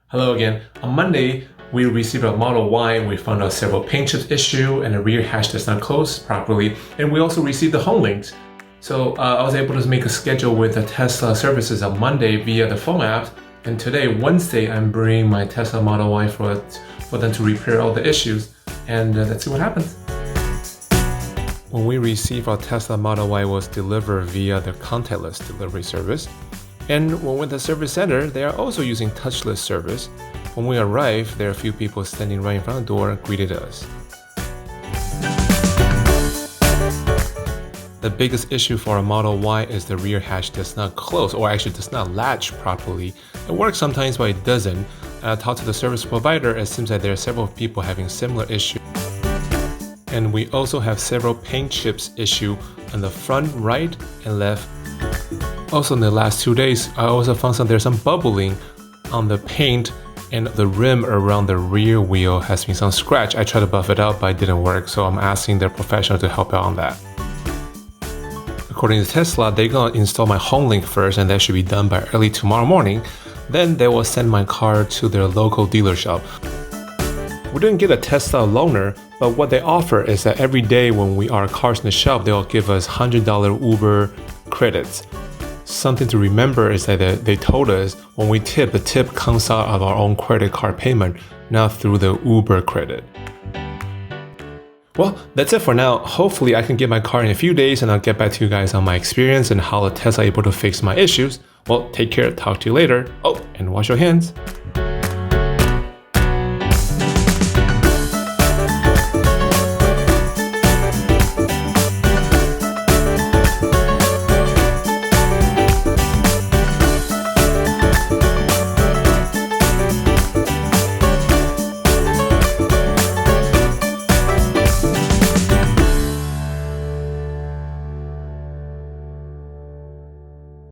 Hello again. On Monday, we received a Model Y and we found out several paint chips issue and the rear hatch does not close properly. And we also received the home links. So I was able to make a schedule with the Tesla services on Monday via the phone app. And today, Wednesday, I'm bringing my Tesla Model Y for them to repair all the issues. And let's see what happens. When we received our Tesla Model Y, it was delivered via the contactless delivery service. And when we went to the service center, they are also using touchless service. When we arrived, there are a few people standing right in front of the door and greeted us. The biggest issue for a Model Y is the rear hatch does not close, or actually does not latch properly. It works sometimes, but it doesn't. I talked to the service provider, it seems that there are several people having similar issues. And we also have several paint chips issue on the front right and left. Also in the last 2 days, I also found there's some bubbling on the paint and the rim around the rear wheel has been some scratch. I tried to buff it out, but it didn't work, so I'm asking the professional to help out on that. According to Tesla, they're gonna install my home link first, and that should be done by early tomorrow morning. Then they will send my car to their local dealer shop. We didn't get a Tesla loaner, but what they offer is that every day when our car's in the shop, they'll give us $100 Uber credits. Something to remember is that they told us when we tip, the tip comes out of our own credit card payment, not through the Uber credit. Well, that's it for now. Hopefully I can get my car in a few days and I'll get back to you guys on my experience and how the Tesla able to fix my issues. Well, take care, talk to you later. Oh, and wash your hands.